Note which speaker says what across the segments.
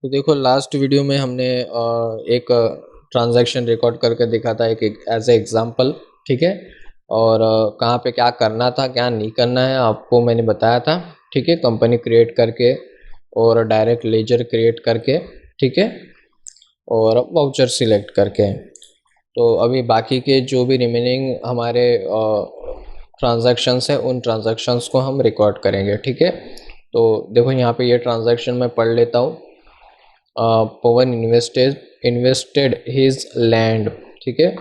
Speaker 1: तो देखो last video में हमने एक ट्रांजैक्शन रिकॉर्ड करके दिखा था एक एज ए एग्जांपल। ठीक है। और कहाँ पे क्या करना था क्या नहीं करना है आपको मैंने बताया था। ठीक है, कंपनी क्रिएट करके और डायरेक्ट लेजर क्रिएट करके। ठीक है। और वाउचर सिलेक्ट करके। तो अभी बाकी के जो भी रिमेनिंग हमारे ट्रांजैक्शंस है उन ट्रांजैक्शंस को हम रिकॉर्ड करेंगे। ठीक है। तो देखो यहाँ पे ये ट्रांजैक्शन मैं पढ़ लेता हूँ। पवन इन्वेस्टेड हिज लैंड। ठीक है।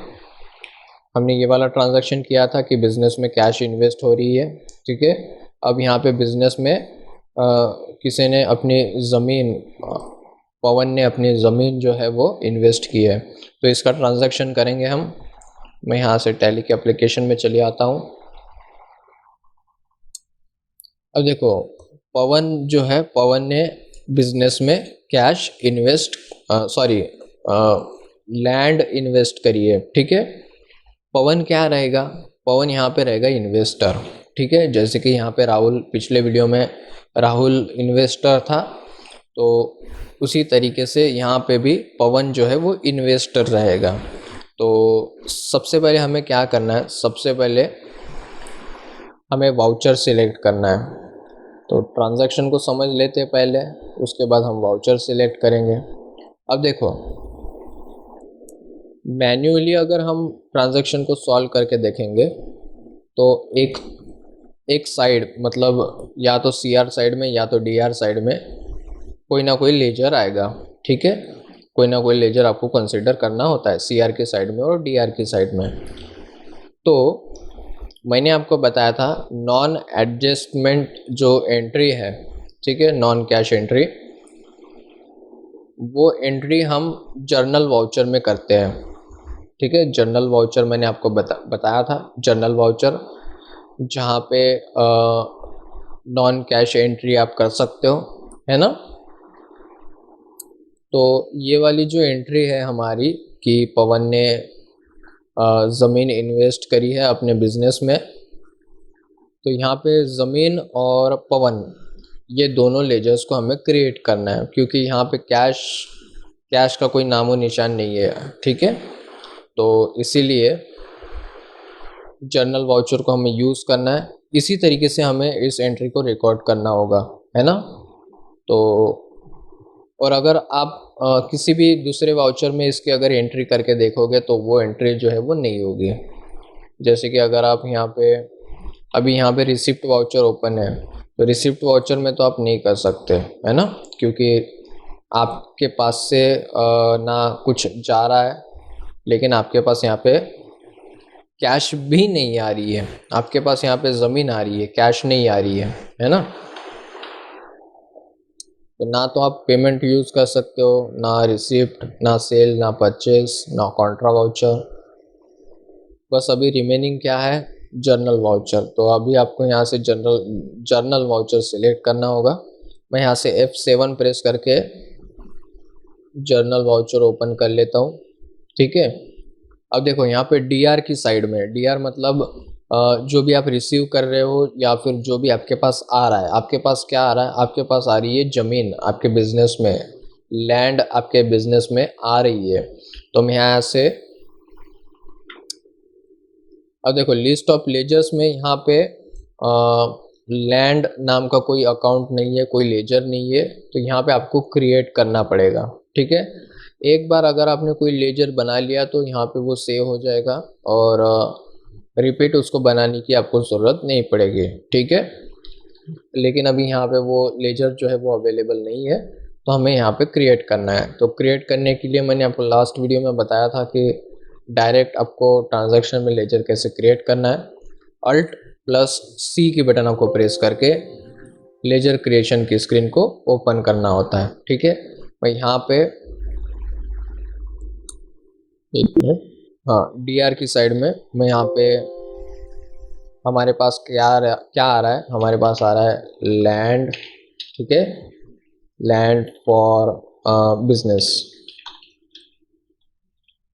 Speaker 1: हमने ये वाला ट्रांजैक्शन किया था कि बिजनेस में कैश इन्वेस्ट हो रही है। ठीक है। अब यहाँ पे बिजनेस में किसी ने अपनी ज़मीन पवन ने अपनी ज़मीन जो है वो इन्वेस्ट की है। तो इसका ट्रांजैक्शन करेंगे हम। मैं यहाँ से टैली के एप्लीकेशन में चले आता हूँ। अब देखो पवन ने बिजनेस में cash invest sorry land invest करी है। ठीक है। पवन क्या रहेगा? पवन यहाँ पे रहेगा इन्वेस्टर। ठीक है। जैसे कि यहाँ पे राहुल पिछले वीडियो में राहुल इन्वेस्टर था, तो उसी तरीके से यहाँ पे भी पवन जो है वो इन्वेस्टर रहेगा। तो सबसे पहले हमें क्या करना है? सबसे पहले हमें वाउचर सिलेक्ट करना है। तो ट्रांजैक्शन को समझ लेते हैं पहले, उसके बाद हम वाउचर सिलेक्ट करेंगे। अब देखो मैन्युअली अगर हम ट्रांजैक्शन को सॉल्व करके देखेंगे तो एक एक साइड मतलब या तो सी आर साइड में या तो डी आर साइड में कोई ना कोई लेजर आएगा। ठीक है। कोई ना कोई लेजर आपको कंसिडर करना होता है सी आर की साइड में और डी आर की साइड में। तो मैंने आपको बताया था नॉन एडजस्टमेंट जो एंट्री है, ठीक है, नॉन कैश एंट्री, वो एंट्री हम जर्नल वाउचर में करते हैं। ठीक है। जर्नल वाउचर मैंने आपको बताया था जर्नल वाउचर, जहाँ पे नॉन कैश एंट्री आप कर सकते हो, है ना। तो ये वाली जो एंट्री है हमारी कि पवन ने ज़मीन इन्वेस्ट करी है अपने बिजनेस में, तो यहाँ पे ज़मीन और पवन ये दोनों लेजर्स को हमें क्रिएट करना है, क्योंकि यहाँ पे कैश कैश का कोई नामो निशान नहीं है। ठीक है। तो इसीलिए जर्नल वाउचर को हमें यूज़ करना है। इसी तरीके से हमें इस एंट्री को रिकॉर्ड करना होगा, है ना। तो और अगर आप किसी भी दूसरे वाउचर में इसके अगर एंट्री करके देखोगे तो वो एंट्री जो है वो नहीं होगी। जैसे कि अगर आप यहाँ पे अभी यहाँ पे रिसिप्ट वाउचर ओपन है, तो रिसिप्ट वाउचर में तो आप नहीं कर सकते, है ना, क्योंकि आपके पास से ना कुछ जा रहा है, लेकिन आपके पास यहाँ पे कैश भी नहीं आ रही है। आपके पास यहाँ पे ज़मीन आ रही है, कैश नहीं आ रही है ना। तो ना तो आप पेमेंट यूज़ कर सकते हो, ना रिसिप्ट, ना सेल, ना परचेज, ना कॉन्ट्रा वाउचर। बस अभी रिमेनिंग क्या है? Journal voucher. तो अभी आपको यहाँ से जर्नल वाउचर सिलेक्ट करना होगा। मैं यहाँ से F7 प्रेस करके जर्नल वाउचर ओपन कर लेता हूँ। ठीक है। अब देखो यहाँ पे डी आर की साइड में, डी आर मतलब जो भी आप रिसीव कर रहे हो या फिर जो भी आपके पास आ रहा है, आपके पास क्या आ रहा है? आपके पास आ रही है ज़मीन आपके बिजनेस में, लैंड आपके बिजनेस में आ रही है। तो मैं यहाँ से अब देखो लिस्ट ऑफ लेजर्स में यहाँ पे लैंड नाम का कोई अकाउंट नहीं है, कोई लेजर नहीं है, तो यहाँ पे आपको क्रिएट करना पड़ेगा। ठीक है। एक बार अगर आपने कोई लेजर बना लिया तो यहाँ पे वो सेव हो जाएगा और रिपीट उसको बनाने की आपको ज़रूरत नहीं पड़ेगी। ठीक है। लेकिन अभी यहाँ पे वो लेजर जो है वो अवेलेबल नहीं है, तो हमें यहाँ पे क्रिएट करना है। तो क्रिएट करने के लिए मैंने आपको लास्ट वीडियो में बताया था कि डायरेक्ट आपको ट्रांजैक्शन में लेजर कैसे क्रिएट करना है। अल्ट प्लस सी की बटन आपको प्रेस करके लेजर क्रिएशन की स्क्रीन को ओपन करना होता है। ठीक है। मैं यहाँ पे एक मिनट, हाँ, डी आर की साइड में मैं यहाँ पे हमारे पास क्या आ रहा है? हमारे पास आ रहा है लैंड। ठीक है। लैंड फॉर बिजनेस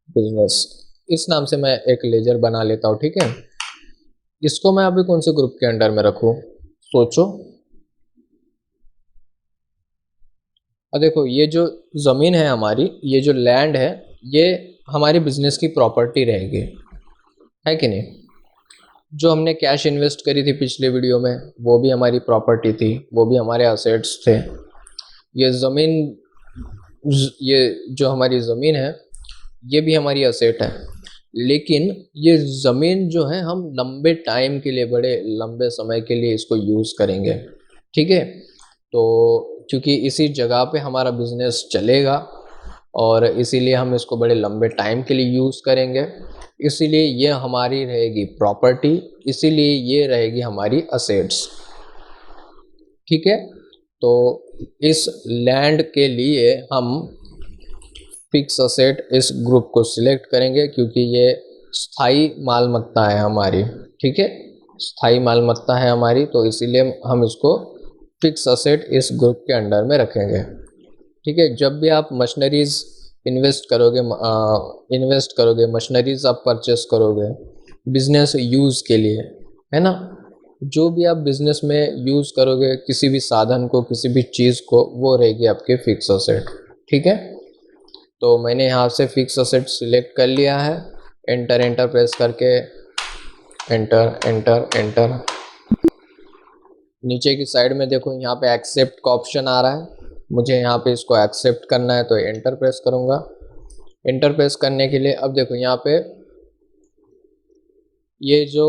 Speaker 1: बिजनेस इस नाम से मैं एक लेजर बना लेता हूँ। ठीक है। इसको मैं अभी कौन से ग्रुप के अंडर में रखूँ? सोचो। और देखो ये जो ज़मीन है हमारी, ये जो लैंड है, ये हमारी बिजनेस की प्रॉपर्टी रहेगी, है कि नहीं। जो हमने कैश इन्वेस्ट करी थी पिछले वीडियो में, वो भी हमारी प्रॉपर्टी थी, वो भी हमारे असेट्स थे। ये ज़मीन, ये जो हमारी ज़मीन है, ये भी हमारी असेट है। लेकिन ये ज़मीन जो है हम लंबे टाइम के लिए, बड़े लंबे समय के लिए इसको यूज़ करेंगे, ठीक है। तो क्योंकि इसी जगह पे हमारा बिजनेस चलेगा और इसीलिए हम इसको बड़े लंबे टाइम के लिए यूज़ करेंगे, इसीलिए ये हमारी रहेगी प्रॉपर्टी, इसीलिए ये रहेगी हमारी असेट्स, ठीक है। तो इस लैंड के लिए हम फिक्स असेट इस ग्रुप को सिलेक्ट करेंगे, क्योंकि ये स्थायी मालमत्ता है हमारी, ठीक है। स्थायी मालमत्ता है हमारी, तो इसीलिए हम इसको फिक्स असेट इस ग्रुप के अंडर में रखेंगे, ठीक है। जब भी आप मशीनरीज इन्वेस्ट करोगे, मशीनरीज आप परचेस करोगे बिजनेस यूज़ के लिए, है ना। जो भी आप बिजनेस में यूज़ करोगे, किसी भी साधन को, किसी भी चीज़ को, वो रहेगी आपके फिक्स असेट, ठीक है। तो मैंने यहाँ से फिक्स असेट सिलेक्ट कर लिया है। एंटर एंटर प्रेस करके, एंटर एंटर एंटर। नीचे की साइड में देखो, यहाँ पे एक्सेप्ट का ऑप्शन आ रहा है, मुझे यहाँ पे इसको एक्सेप्ट करना है, तो एंटर प्रेस करूँगा। एंटर प्रेस करने के लिए अब देखो यहाँ पे ये जो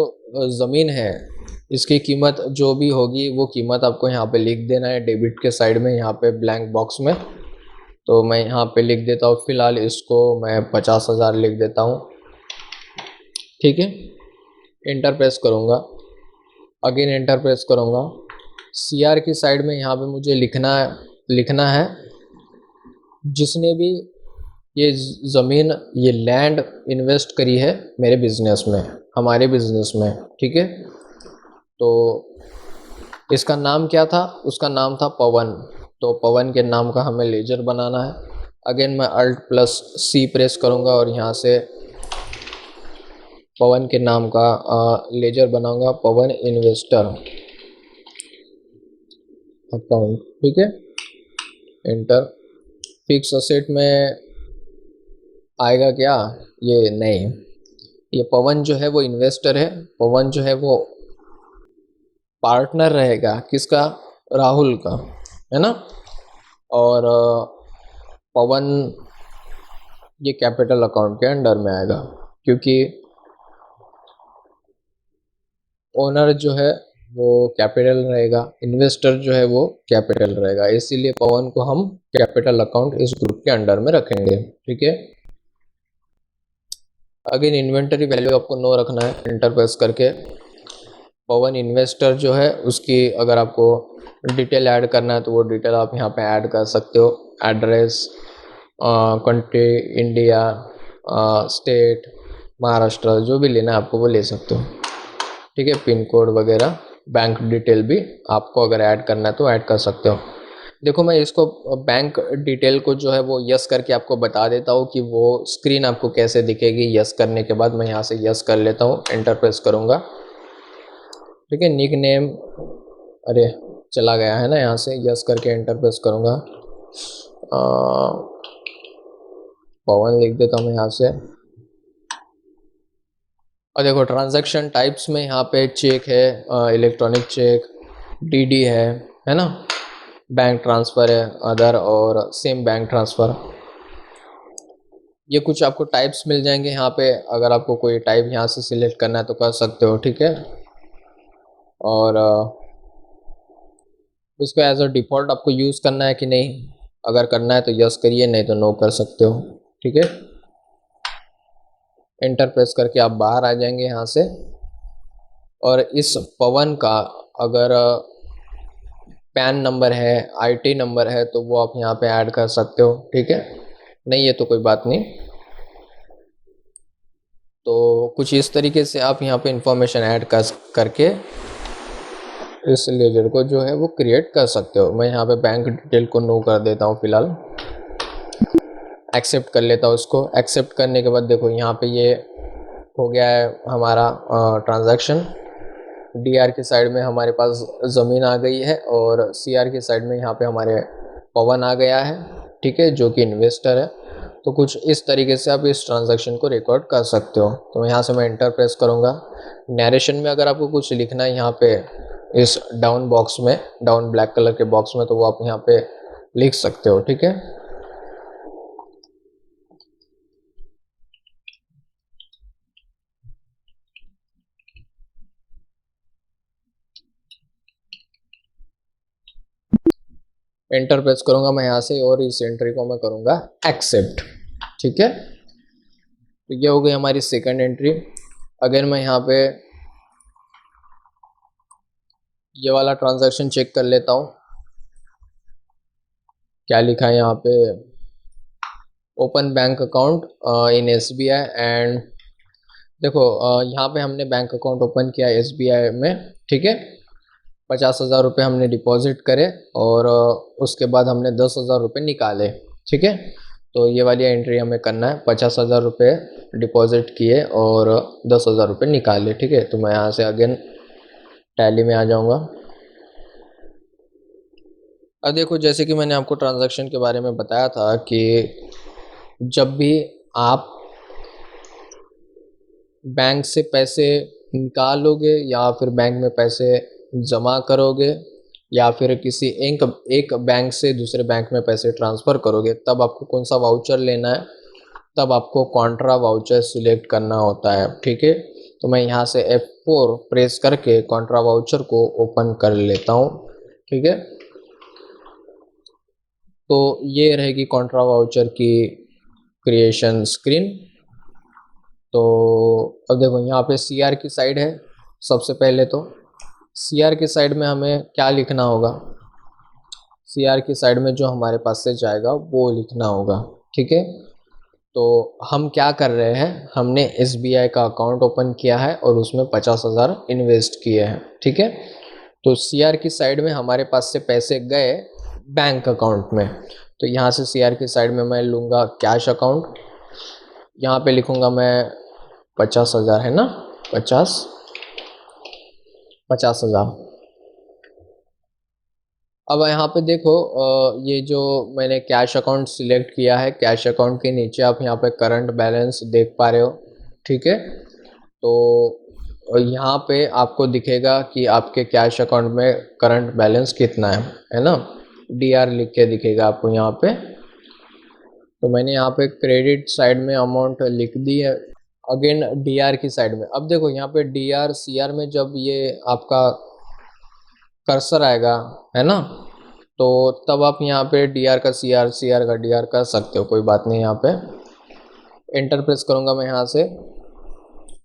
Speaker 1: ज़मीन है, इसकी कीमत जो भी होगी वो कीमत आपको यहाँ पे लिख देना है डेबिट के साइड में, यहाँ पे ब्लैंक बॉक्स में। तो मैं यहाँ पे लिख देता हूँ, फ़िलहाल इसको मैं 50,000 लिख देता हूँ, ठीक है। एंटर प्रेस करूँगा, अगेन एंटर प्रेस करूँगा। सीआर की साइड में यहाँ पे मुझे लिखना है जिसने भी ये ज़मीन, ये लैंड इन्वेस्ट करी है मेरे बिजनेस में, हमारे बिजनेस में, ठीक है। तो इसका नाम क्या था, उसका नाम था पवन। तो पवन के नाम का हमें लेजर बनाना है। अगेन मैं अल्ट प्लस सी प्रेस करूँगा और यहाँ से पवन के नाम का लेजर बनाऊंगा, पवन इन्वेस्टर अकाउंट, ठीक है। एंटर। फिक्स असेट में आएगा क्या, ये नहीं, ये पवन जो है वो इन्वेस्टर है, पवन जो है वो पार्टनर रहेगा किसका, राहुल का, है ना। और पवन ये कैपिटल अकाउंट के अंडर में आएगा, क्योंकि ओनर जो है वो कैपिटल रहेगा, इन्वेस्टर जो है वो कैपिटल रहेगा, इसीलिए पवन को हम कैपिटल अकाउंट इस ग्रुप के अंडर में रखेंगे, ठीक है। अगेन इन्वेंटरी वैल्यू आपको नो रखना है, एंटर प्रेस करके। पवन इन्वेस्टर जो है उसकी अगर आपको डिटेल ऐड करना है तो वो डिटेल आप यहाँ पे ऐड कर सकते हो। Address, country India, state Maharashtra, जो भी लेना है आपको वो ले सकते हो, ठीक है। पिन कोड वगैरह, बैंक डिटेल भी आपको अगर ऐड करना है तो ऐड कर सकते हो। देखो मैं इसको बैंक डिटेल को जो है वो यस करके आपको बता देता हूँ कि वो स्क्रीन आपको कैसे दिखेगी। यस करने के बाद मैं यहाँ से यस कर लेता हूँ, एंटर प्रेस करूँगा, ठीक है। निक नेम, अरे चला गया है ना, यहाँ से यस करके एंटर प्रेस करूँगा। पवन लिख देता हूँ मैं यहाँ से। और देखो ट्रांजैक्शन टाइप्स में यहाँ पे चेक है, इलेक्ट्रॉनिक चेक, डीडी है ना, बैंक ट्रांसफ़र है, अदर और सेम बैंक ट्रांसफ़र। ये कुछ आपको टाइप्स मिल जाएंगे यहाँ पे, अगर आपको कोई टाइप यहाँ से सिलेक्ट करना है तो कर सकते हो, ठीक है। और इसको एज अ डिफ़ॉल्ट आपको यूज़ करना है कि नहीं, अगर करना है तो यस करिए, नहीं तो नो कर सकते हो, ठीक है। एंटर प्रेस करके आप बाहर आ जाएंगे यहाँ से। और इस पवन का अगर पैन नंबर है, आईटी नंबर है, तो वो आप यहाँ पे ऐड कर सकते हो, ठीक है। नहीं है तो कोई बात नहीं। तो कुछ इस तरीके से आप यहाँ पे इंफॉर्मेशन ऐड करके इस लेजर को जो है वो क्रिएट कर सकते हो। मैं यहाँ पे बैंक डिटेल को नो कर देता हूँ फिलहाल, एक्सेप्ट कर लेता हूँ उसको। एक्सेप्ट करने के बाद देखो यहाँ पे ये हो गया है हमारा ट्रांजैक्शन। डीआर की साइड में हमारे पास ज़मीन आ गई है और सीआर की साइड में यहाँ पे हमारे पवन आ गया है, ठीक है, जो कि इन्वेस्टर है। तो कुछ इस तरीके से आप इस ट्रांजैक्शन को रिकॉर्ड कर सकते हो। तो यहाँ से मैं इंटर प्रेस करूँगा। नरेशन में अगर आपको कुछ लिखना है यहाँ पे इस डाउन बॉक्स में, डाउन ब्लैक कलर के बॉक्स में, तो वो आप यहाँ पे लिख सकते हो, ठीक है। एंटर प्रेस करूंगा मैं यहाँ से और इस एंट्री को मैं करूंगा एक्सेप्ट, ठीक है। तो ये हो गई हमारी सेकंड एंट्री। अगर मैं यहाँ पे ये वाला ट्रांजैक्शन चेक कर लेता हूँ, क्या लिखा है यहाँ पे, open bank account in SBI and, देखो यहाँ पे हमने बैंक अकाउंट ओपन किया एसबीआई में, ठीक है। 50,000 रुपये हमने डिपॉजिट करे और उसके बाद हमने 10,000 रुपये निकाले, ठीक है। तो ये वाली एंट्री हमें करना है, 50,000 रुपये डिपॉजिट किए और 10,000 रुपये निकाले, ठीक है। तो मैं यहाँ से अगेन टैली में आ जाऊँगा। अब देखो, जैसे कि मैंने आपको ट्रांजैक्शन के बारे में बताया था कि जब भी आप बैंक से पैसे निकालोगे या फिर बैंक में पैसे जमा करोगे या फिर किसी एक बैंक से दूसरे बैंक में पैसे ट्रांसफ़र करोगे, तब आपको कौन सा वाउचर लेना है, तब आपको कॉन्ट्रा वाउचर सिलेक्ट करना होता है, ठीक है। तो मैं यहाँ से F4 प्रेस करके कॉन्ट्रा वाउचर को ओपन कर लेता हूँ, ठीक है। तो ये रहेगी कॉन्ट्रा वाउचर की क्रिएशन स्क्रीन। तो अब देखो यहाँ पे CR की साइड है। सबसे पहले तो CR की साइड में हमें क्या लिखना होगा, CR की साइड में जो हमारे पास से जाएगा वो लिखना होगा, ठीक है। तो हम क्या कर रहे हैं, हमने SBI का अकाउंट ओपन किया है और उसमें 50,000 इन्वेस्ट किए हैं, ठीक है। तो CR की साइड में हमारे पास से पैसे गए बैंक अकाउंट में। तो यहाँ से CR की साइड में मैं लूँगा कैश अकाउंट, यहाँ पे लिखूँगा मैं 50,000, है ना, 50,000। अब यहाँ पे देखो ये जो मैंने कैश अकाउंट सिलेक्ट किया है, कैश अकाउंट के नीचे आप यहाँ पे करंट बैलेंस देख पा रहे हो, ठीक है। तो यहाँ पे आपको दिखेगा कि आपके कैश अकाउंट में करंट बैलेंस कितना है ना, DR लिख के दिखेगा आपको यहाँ पे। तो मैंने यहाँ पे क्रेडिट साइड में अमाउंट लिख दी है, अगेन DR की साइड में। अब देखो यहाँ पे DR CR में जब ये आपका कर्सर आएगा, है ना, तो तब आप यहाँ पे DR का CR, CR का DR कर सकते हो, कोई बात नहीं। यहाँ पे एंटर प्रेस करूँगा मैं यहाँ से।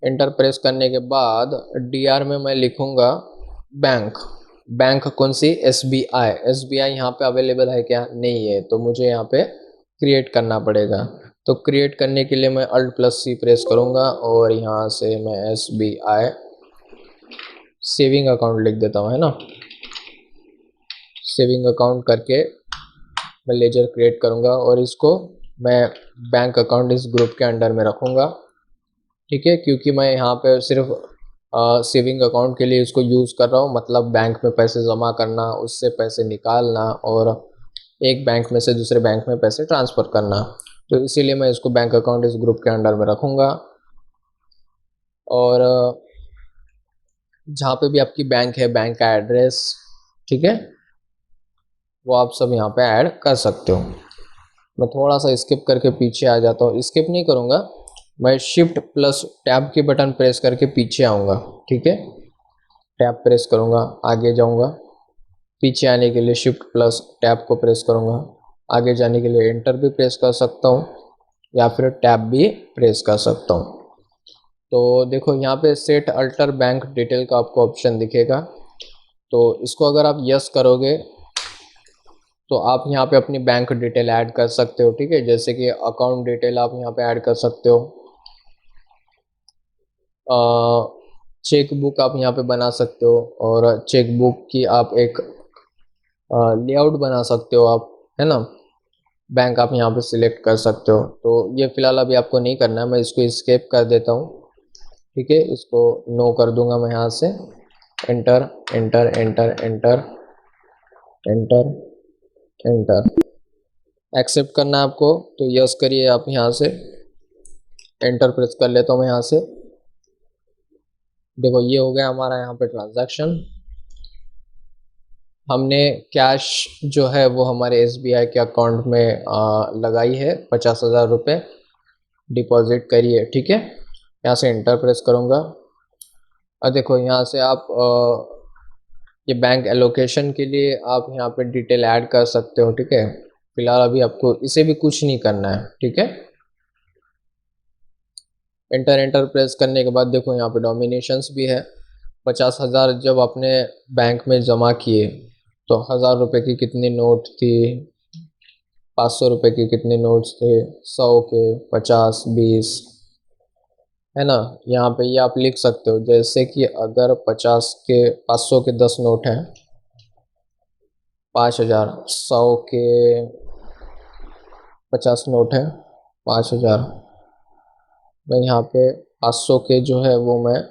Speaker 1: एंटर प्रेस करने के बाद DR में मैं लिखूँगा बैंक। बैंक कौन सी, SBI। SBI यहाँ पे अवेलेबल है क्या, नहीं है, तो मुझे यहाँ पे क्रिएट करना पड़ेगा। तो क्रिएट करने के लिए मैं Alt+C प्रेस करूँगा और यहाँ से मैं SBI सेविंग अकाउंट लिख देता हूँ, है ना। सेविंग अकाउंट करके मैं लेजर क्रिएट करूँगा और इसको मैं बैंक अकाउंट इस ग्रुप के अंडर में रखूँगा, ठीक है। क्योंकि मैं यहाँ पे सिर्फ सेविंग अकाउंट के लिए इसको यूज़ कर रहा हूँ, मतलब बैंक में पैसे जमा करना, उससे पैसे निकालना और एक बैंक में से दूसरे बैंक में पैसे ट्रांसफ़र करना। तो इसीलिए मैं इसको बैंक अकाउंट इस ग्रुप के अंडर में रखूँगा। और जहाँ पे भी आपकी बैंक है, बैंक का एड्रेस, ठीक है, वो आप सब यहाँ पे ऐड कर सकते हो। मैं थोड़ा सा स्किप करके पीछे आ जाता हूँ, स्किप नहीं करूँगा, मैं Shift+Tab की बटन प्रेस करके पीछे आऊँगा, ठीक है। टैब प्रेस करूँगा, आगे जाऊँगा, पीछे आने के लिए Shift+Tab को प्रेस करूँगा, आगे जाने के लिए एंटर भी प्रेस कर सकता हूँ या फिर टैब भी प्रेस कर सकता हूँ। तो देखो यहाँ पे सेट अल्टर बैंक डिटेल का आपको ऑप्शन दिखेगा, तो इसको अगर आप यस करोगे तो आप यहाँ पे अपनी बैंक डिटेल ऐड कर सकते हो, ठीक है। जैसे कि अकाउंट डिटेल आप यहाँ पे ऐड कर सकते हो, चेक बुक आप यहाँ पे बना सकते हो और चेक बुक की आप एक लेआउट बना सकते हो आप, है ना। बैंक आप यहाँ पे सिलेक्ट कर सकते हो। तो ये फ़िलहाल अभी आपको नहीं करना है, मैं इसको स्केप कर देता हूँ, ठीक है। इसको नो कर दूंगा मैं यहाँ से। Enter enter enter enter enter. Enter. Accept करना है आपको तो यस करिए आप यहाँ से, एंटर प्रेस कर लेता हूँ मैं यहाँ से। देखो ये हो गया हमारा यहाँ पे ट्रांजैक्शन। हमने कैश जो है वो हमारे SBI के अकाउंट में लगाई है, 50,000 रुपये डिपॉजिट करिए, ठीक है। यहाँ से एंटर प्रेस करूँगा। और देखो यहाँ से आप ये बैंक एलोकेशन के लिए आप यहाँ पे डिटेल ऐड कर सकते हो, ठीक है। फिलहाल अभी आपको इसे भी कुछ नहीं करना है, ठीक है। एंटर प्रेस करने के बाद देखो यहाँ पे डोमिनेशंस भी है। 50,000 जब आपने बैंक में जमा किए तो 1,000 रुपये की कितनी नोट थी, 500 रुपये की कितने नोट्स थे, 100 के, 50, 20, है ना। यहाँ पे ये आप लिख सकते हो, जैसे कि अगर 500 के 10 नोट हैं, 5,000, 100 के 50 नोट हैं, 5,000। मैं यहाँ पे 500 के जो है वो मैं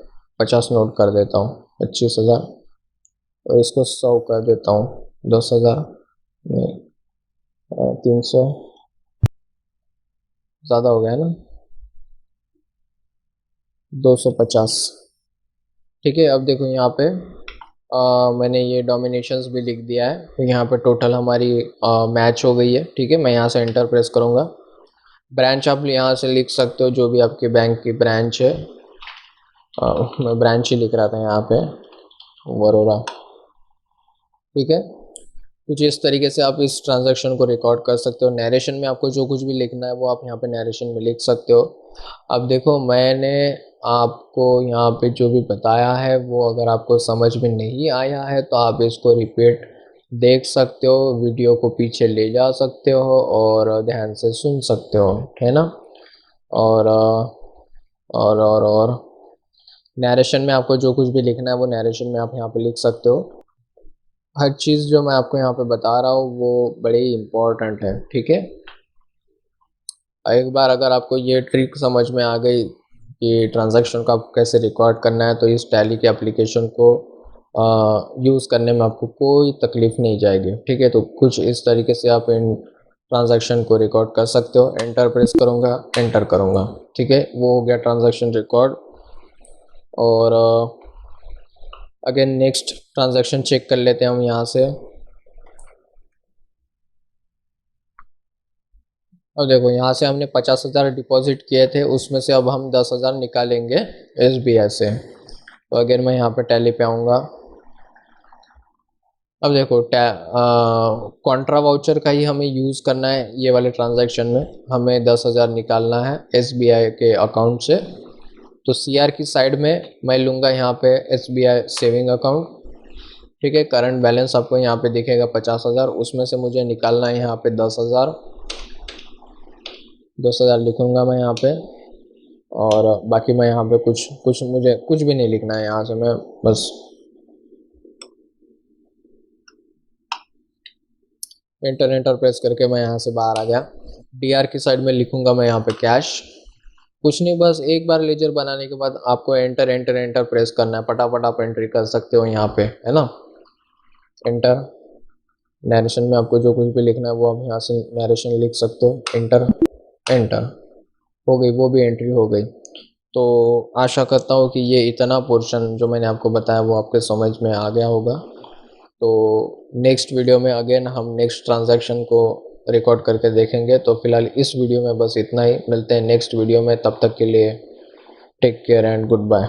Speaker 1: 50 नोट कर देता हूँ, 25,000। और इसको 100 कर देता हूँ, 10,000 नहीं, 300, ज़्यादा हो गया है ना, 250। ठीक है। अब देखो यहाँ पे मैंने ये डोमिनेशंस भी लिख दिया है, तो यहाँ पे टोटल हमारी मैच हो गई है, ठीक है। मैं यहाँ से एंटर प्रेस करूँगा। ब्रांच आप यहाँ से लिख सकते हो, जो भी आपके बैंक की ब्रांच है। मैं ब्रांच ही लिख रहा था यहाँ पे, वरोड़ा, ठीक है। कुछ इस तरीके से आप इस ट्रांजैक्शन को रिकॉर्ड कर सकते हो। नरेशन में आपको जो कुछ भी लिखना है वो आप यहाँ पे नरेशन में लिख सकते हो। अब देखो मैंने आपको यहाँ पे जो भी बताया है वो अगर आपको समझ में नहीं आया है तो आप इसको रिपीट देख सकते हो, वीडियो को पीछे ले जा सकते हो और ध्यान से सुन सकते हो, है ना। और और नरेशन में आपको जो कुछ भी लिखना है वो नरेशन में आप यहाँ पे लिख सकते हो। हर चीज़ जो मैं आपको यहाँ पे बता रहा हूँ वो बड़ी इम्पोर्टेंट है, ठीक है। एक बार अगर आपको ये ट्रिक समझ में आ गई कि ट्रांजैक्शन को आपको कैसे रिकॉर्ड करना है, तो इस टैली के एप्लीकेशन को यूज़ करने में आपको कोई तकलीफ नहीं जाएगी, ठीक है। तो कुछ इस तरीके से आप इन ट्रांजैक्शन को रिकॉर्ड कर सकते हो। एंटर प्रेस करूँगा, एंटर करूँगा, ठीक है। वो हो गया ट्रांजैक्शन रिकॉर्ड। और अगेन नेक्स्ट ट्रांजैक्शन चेक कर लेते हैं हम यहाँ से। अब देखो यहाँ से हमने 50,000 डिपॉजिट किए थे, उसमें से अब हम 10,000 निकालेंगे SBI से। तो अगेन मैं यहाँ पे टैली पे आऊँगा। अब देखो कॉन्ट्रा वाउचर का ही हमें यूज़ करना है ये वाले ट्रांजैक्शन में। हमें 10,000 निकालना है SBI के अकाउंट से। तो CR की साइड में मैं लूँगा यहाँ पे SBI सेविंग अकाउंट, ठीक है। करंट बैलेंस आपको यहाँ पे दिखेगा 50,000, उसमें से मुझे निकालना है यहाँ पे 10,000। 10,000 लिखूँगा मैं यहाँ पे। और बाकी मैं यहाँ पे कुछ कुछ मुझे कुछ भी नहीं लिखना है, यहाँ से मैं बस एंटर प्रेस करके मैं यहाँ से बाहर आ गया। DR की साइड में लिखूँगा मैं यहाँ पे कैश। कुछ नहीं, बस एक बार लेजर बनाने के बाद आपको एंटर प्रेस करना है, फटाफट आप एंट्री कर सकते हो यहाँ पे, है ना। एंटर। नरेशन में आपको जो कुछ भी लिखना है वो आप यहाँ से नरेशन लिख सकते हो। एंटर, एंटर हो गई, वो भी एंट्री हो गई। तो आशा करता हूँ कि ये इतना पोर्शन जो मैंने आपको बताया वो आपके समझ में आ गया होगा। तो नेक्स्ट वीडियो में अगेन हम नेक्स्ट ट्रांजैक्शन को रिकॉर्ड करके देखेंगे। तो फिलहाल इस वीडियो में बस इतना ही, मिलते हैं नेक्स्ट वीडियो में, तब तक के लिए take care and good bye.